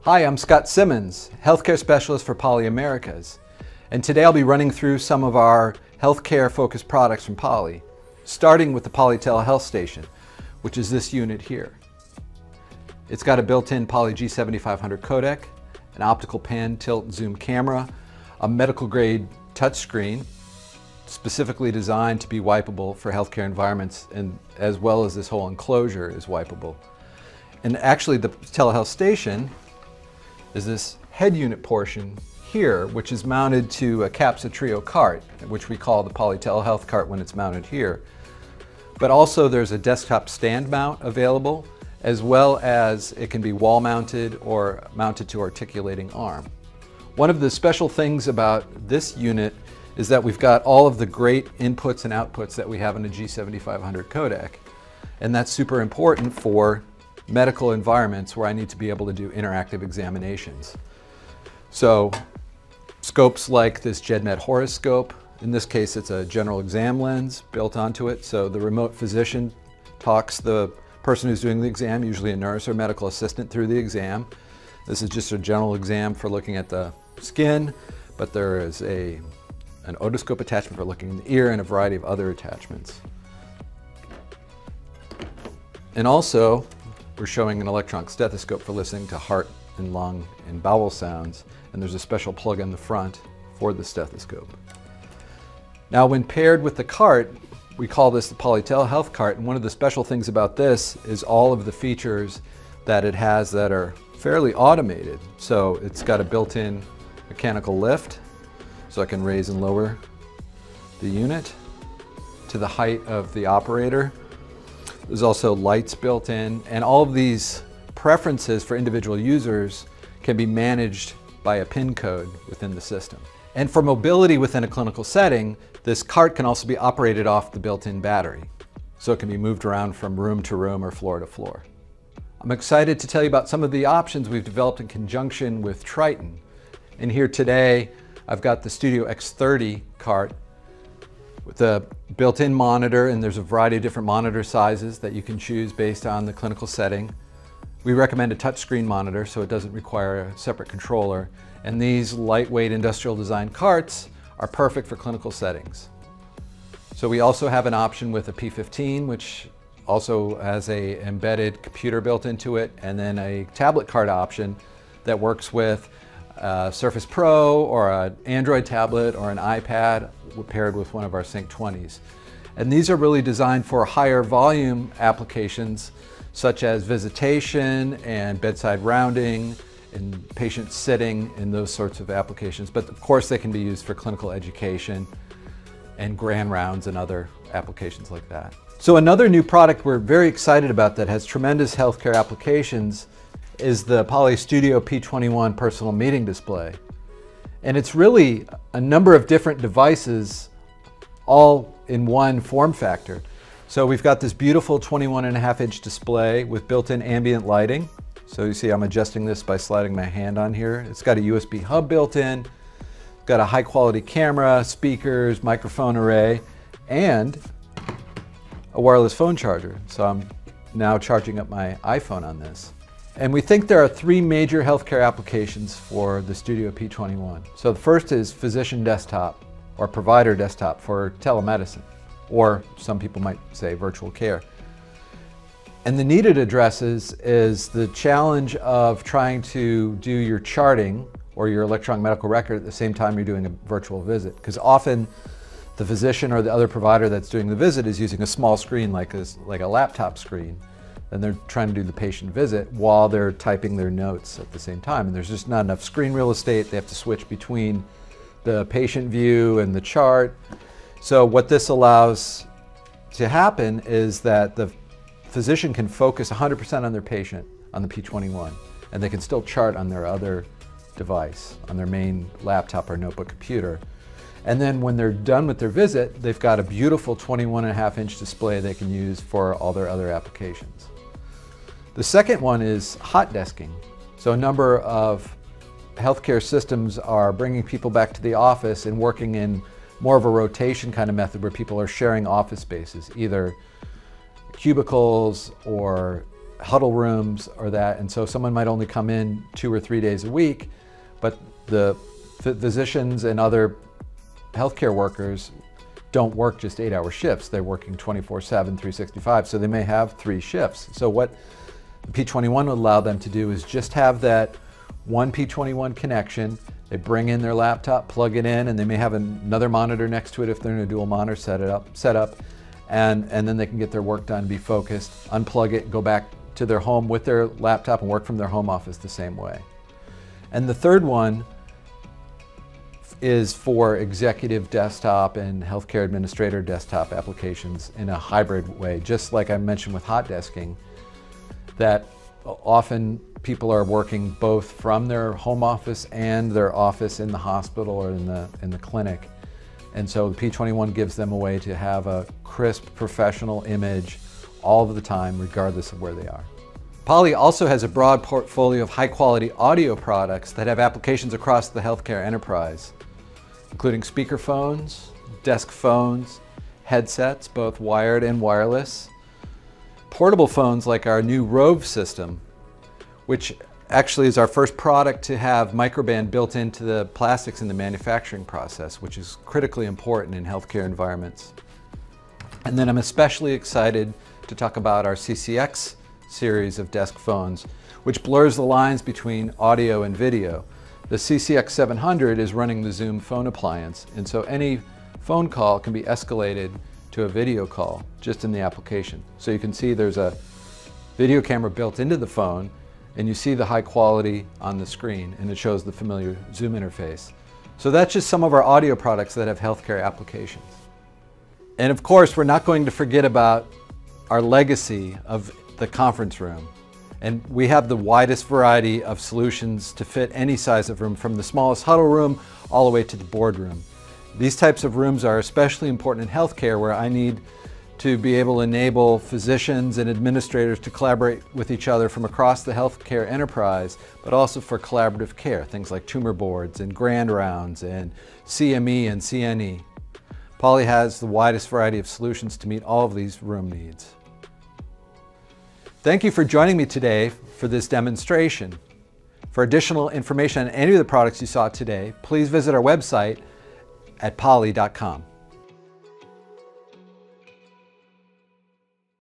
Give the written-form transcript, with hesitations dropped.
Hi, I'm Scott Simmons, Healthcare Specialist for Poly Americas, and today I'll be running through some of our healthcare-focused products from Poly, starting with the Poly Telehealth Station, which is this unit here. It's got a built-in Poly G7500 codec, an optical pan tilt zoom camera, a medical-grade touchscreen, specifically designed to be wipeable for healthcare environments, and as well as this whole enclosure is wipeable. And actually the telehealth station is this head unit portion here, which is mounted to a Capsa Trio cart, which we call the Poly Telehealth cart when it's mounted here. But also there's a desktop stand mount available, as well as it can be wall mounted or mounted to articulating arm. One of the special things about this unit is that we've got all of the great inputs and outputs that we have in a G7500 codec. And that's super important for medical environments where I need to be able to do interactive examinations. So scopes like this GEDMED horoscope, in this case it's a general exam lens built onto it, so the remote physician talks the person who's doing the exam, usually a nurse or medical assistant, through the exam. This is just a general exam for looking at the skin, but there is an otoscope attachment for looking in the ear and a variety of other attachments. And also, we're showing an electronic stethoscope for listening to heart and lung and bowel sounds, and there's a special plug in the front for the stethoscope. Now, when paired with the cart, we call this the Poly Telehealth cart, and one of the special things about this is all of the features that it has that are fairly automated. So it's got a built-in mechanical lift, so I can raise and lower the unit to the height of the operator. There's also lights built in, and all of these preferences for individual users can be managed by a PIN code within the system. And for mobility within a clinical setting, this cart can also be operated off the built-in battery, so it can be moved around from room to room or floor to floor. I'm excited to tell you about some of the options we've developed in conjunction with Triton. And here today, I've got the Studio X30 cart with a built-in monitor, and there's a variety of different monitor sizes that you can choose based on the clinical setting. We recommend a touchscreen monitor so it doesn't require a separate controller. And these lightweight industrial design carts are perfect for clinical settings. So we also have an option with a P15, which also has an embedded computer built into it, and then a tablet cart option that works with a Surface Pro or an Android tablet or an iPad paired with one of our Sync 20s. And these are really designed for higher volume applications such as visitation and bedside rounding and patient sitting and those sorts of applications. But of course they can be used for clinical education and grand rounds and other applications like that. So another new product we're very excited about that has tremendous healthcare applications is the Poly Studio P21 personal meeting display. And it's really a number of different devices all in one form factor. So we've got this beautiful 21.5-inch display with built-in ambient lighting. So you see I'm adjusting this by sliding my hand on here. It's got a USB hub built in, it's got a high quality camera, speakers, microphone array, and a wireless phone charger. So I'm now charging up my iPhone on this. And we think there are three major healthcare applications for the Studio P21. So the first is physician desktop or provider desktop for telemedicine, or some people might say virtual care. And the need it addresses is the challenge of trying to do your charting or your electronic medical record at the same time you're doing a virtual visit. Because often the physician or the other provider that's doing the visit is using a small screen like a laptop screen, and they're trying to do the patient visit while they're typing their notes at the same time. And there's just not enough screen real estate. They have to switch between the patient view and the chart. So what this allows to happen is that the physician can focus 100% on their patient on the P21, and they can still chart on their other device, on their main laptop or notebook computer. And then when they're done with their visit, they've got a beautiful 21.5-inch display they can use for all their other applications. The second one is hot desking. So a number of healthcare systems are bringing people back to the office and working in more of a rotation kind of method where people are sharing office spaces, either cubicles or huddle rooms or that, and so someone might only come in 2 or 3 days a week, but the physicians and other healthcare workers don't work just 8-hour shifts. They're working 24/7, 365, so they may have 3 shifts. So what the P21 would allow them to do is just have that one P21 connection. They bring in their laptop, plug it in, and they may have another monitor next to it if they're in a dual monitor setup, and then they can get their work done, be focused, unplug it, go back to their home with their laptop and work from their home office the same way. And the third one is for executive desktop and healthcare administrator desktop applications in a hybrid way, just like I mentioned with hot desking, that often people are working both from their home office and their office in the hospital or in the clinic. And so the P21 gives them a way to have a crisp, professional image all of the time, regardless of where they are. Poly also has a broad portfolio of high-quality audio products that have applications across the healthcare enterprise, including speakerphones, desk phones, headsets, both wired and wireless, portable phones like our new Rove system, which actually is our first product to have microband built into the plastics in the manufacturing process, which is critically important in healthcare environments. And then I'm especially excited to talk about our CCX series of desk phones, which blurs the lines between audio and video. The CCX 700 is running the Zoom phone appliance, and so any phone call can be escalated to a video call just in the application. So you can see there's a video camera built into the phone, and you see the high quality on the screen, and it shows the familiar Zoom interface. So that's just some of our audio products that have healthcare applications. And of course, we're not going to forget about our legacy of the conference room. And we have the widest variety of solutions to fit any size of room, from the smallest huddle room all the way to the boardroom. These types of rooms are especially important in healthcare, where I need to be able to enable physicians and administrators to collaborate with each other from across the healthcare enterprise, but also for collaborative care, things like tumor boards and grand rounds and CME and CNE. Poly has the widest variety of solutions to meet all of these room needs. Thank you for joining me today for this demonstration. For additional information on any of the products you saw today, please visit our website at poly.com.